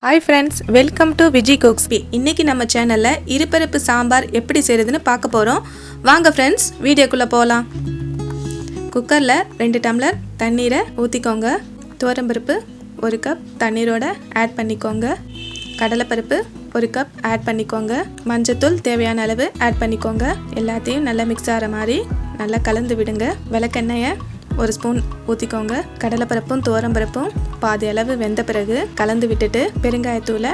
Hi friends, welcome to Veg Cooks. இன்னைக்கு நம்ம சேனல்ல இருபருப்பு சாம்பார் எப்படி செய்யறதுன்னு பார்க்க போறோம். வாங்க friends, வீடியோக்குள்ள போலாம். குக்கர்ல 2 டம்ளர் தண்ணீரை ஊத்திக்கோங்க. துவரம்பருப்பு 1 கப் தண்ணீரோட ஆட் பண்ணிக்கோங்க. கடலைப்பருப்பு 1 கப் ஆட் பண்ணிக்கோங்க. மஞ்சள்தூள் தேவையான அளவு ஆட் பண்ணிக்கோங்க. எல்லாத்தையும் நல்லா மிக்ஸ் ஆற மாதிரி நல்லா கலந்து விடுங்க. விளக்கெண்ணெயை 1 ஸ்பூன் ஊற்றிக்கோங்க. கடலைப்பருப்பும் துவரம்பருப்பும் பாதி அளவு வெந்த பிறகு கலந்து விட்டுட்டு பெருங்காயத்தூளை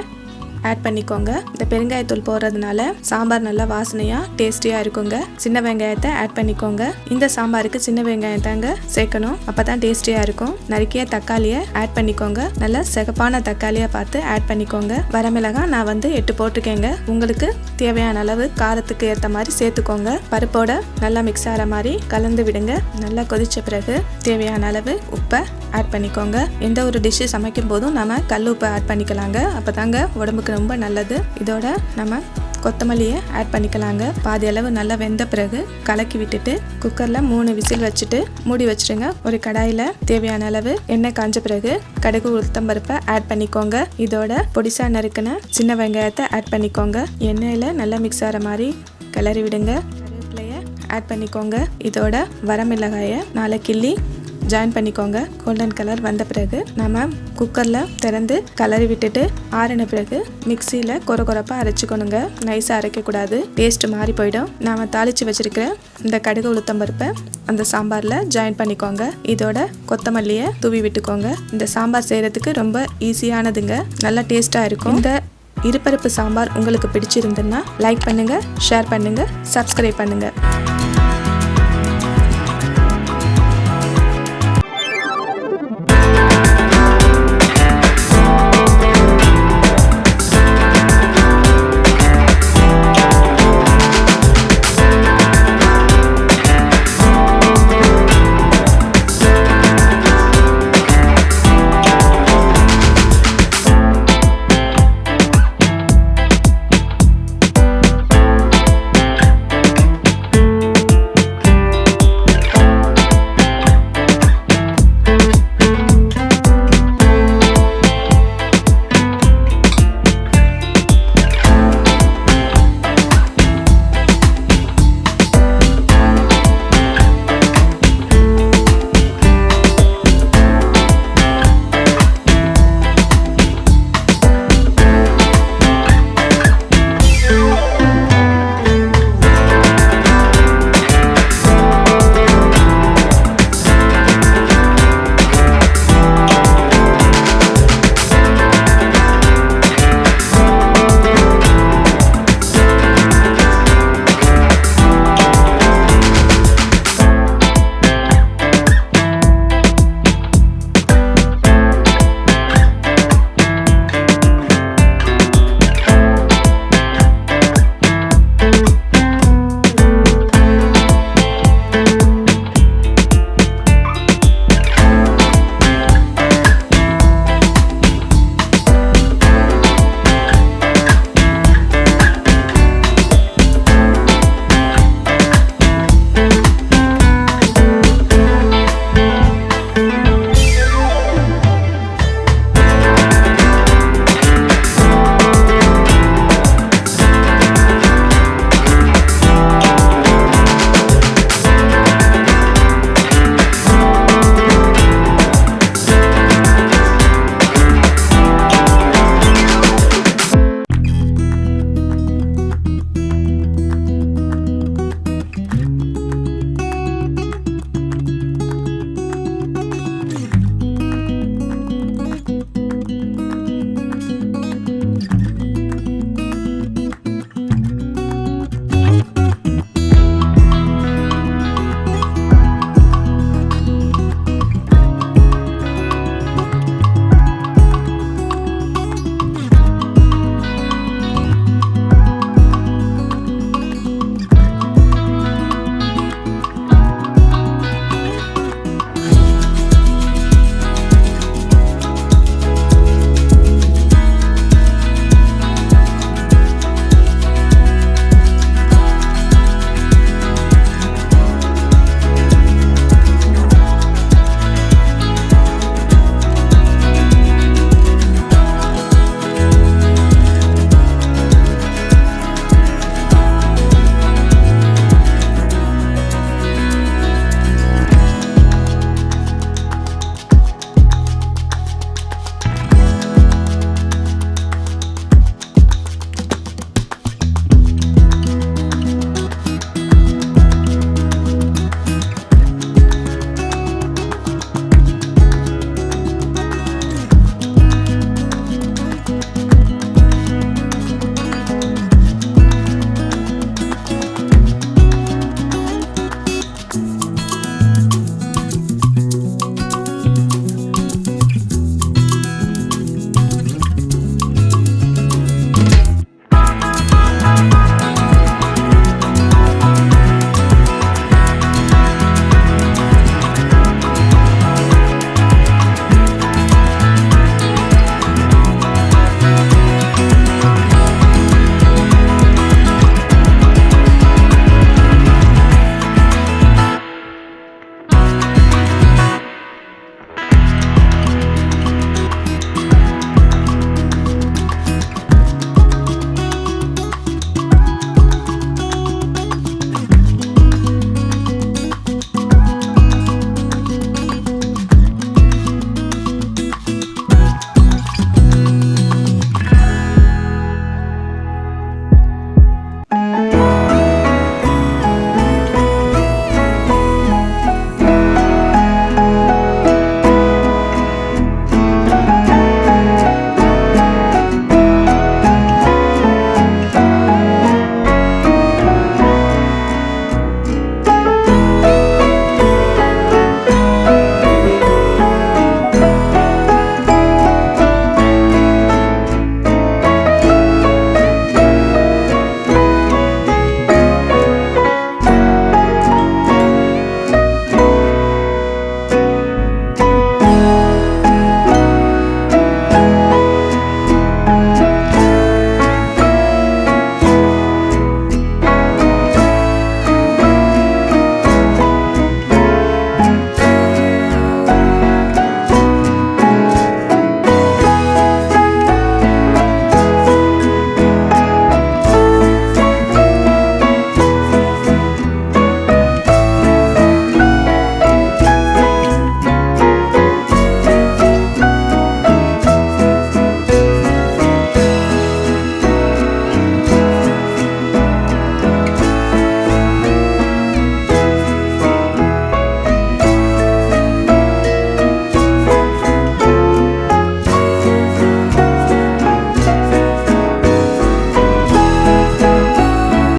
ஆட் பண்ணிக்கோங்க. இந்த பெருங்காயத்தூள் போடுறதுனால சாம்பார் நல்லா வாசனையாக டேஸ்டியாக இருக்குங்க. சின்ன வெங்காயத்தை ஆட் பண்ணிக்கோங்க. இந்த சாம்பாருக்கு சின்ன வெங்காயம் தாங்க சேர்க்கணும், அப்போ தான் டேஸ்டியாக இருக்கும். நறுக்கிய தக்காளியை ஆட் பண்ணிக்கோங்க. நல்லா சிகப்பான தக்காளியாக பார்த்து ஆட் பண்ணிக்கோங்க. வரமிளகாய் நான் 8 போட்டிருக்கேங்க. உங்களுக்கு தேவையான அளவு காரத்துக்கு ஏற்ற மாதிரி சேர்த்துக்கோங்க. பருப்போட நல்லா மிக்ஸ் ஆகிற மாதிரி கலந்து விடுங்க. நல்லா கொதிச்ச பிறகு தேவையான அளவு உப்பை ஆட் பண்ணிக்கோங்க. எந்த ஒரு டிஷ்ஷு சமைக்கும் போதும் நம்ம கல் உப்பை ஆட் பண்ணிக்கலாங்க, அப்போ தாங்க உடம்புக்கு ரொம்ப நல்லது. இதோட நம்ம கொத்தமல்லியை ஆட் பண்ணிக்கலாங்க. பாதி அளவு நல்லா வெந்த பிறகு கலக்கி விட்டுட்டு குக்கரில் 3 விசில் வச்சுட்டு மூடி வச்சுருங்க. ஒரு கடாயில் தேவையான அளவு எண்ணெய் காஞ்ச பிறகு கடுகு உளுத்தம்பருப்பை ஆட் பண்ணிக்கோங்க. இதோட பொடிசா நறுக்கின சின்ன வெங்காயத்தை ஆட் பண்ணிக்கோங்க. எண்ணெயில் நல்லா மிக்ஸ் ஆகிற மாதிரி கிளறி விடுங்க. கருவேப்பிலையை ஆட் பண்ணிக்கோங்க. இதோட வரமிளகாயை 4 கிள்ளி ஜாயின் பண்ணிக்கோங்க. கோல்டன் கலர் வந்த பிறகு நம்ம குக்கரில் திறந்து கலரி விட்டுட்டு ஆறின பிறகு மிக்சியில் கொரப்பாக அரைச்சிக்கணுங்க. நைஸாக அரைக்கக்கூடாது, டேஸ்ட் மாறி போயிடும். நாம் தாளித்து வச்சுருக்கிற இந்த கடுகு உளுத்தம்பருப்பை அந்த சாம்பாரில் ஜாயின் பண்ணிக்கோங்க. இதோட கொத்தமல்லியை தூவி விட்டுக்கோங்க. இந்த சாம்பார் செய்கிறதுக்கு ரொம்ப ஈஸியானதுங்க, நல்லா டேஸ்ட்டாக இருக்கும். இந்த இருபருப்பு சாம்பார் உங்களுக்கு பிடிச்சிருந்துன்னா லைக் பண்ணுங்கள், ஷேர் பண்ணுங்கள், சப்ஸ்கிரைப் பண்ணுங்கள்.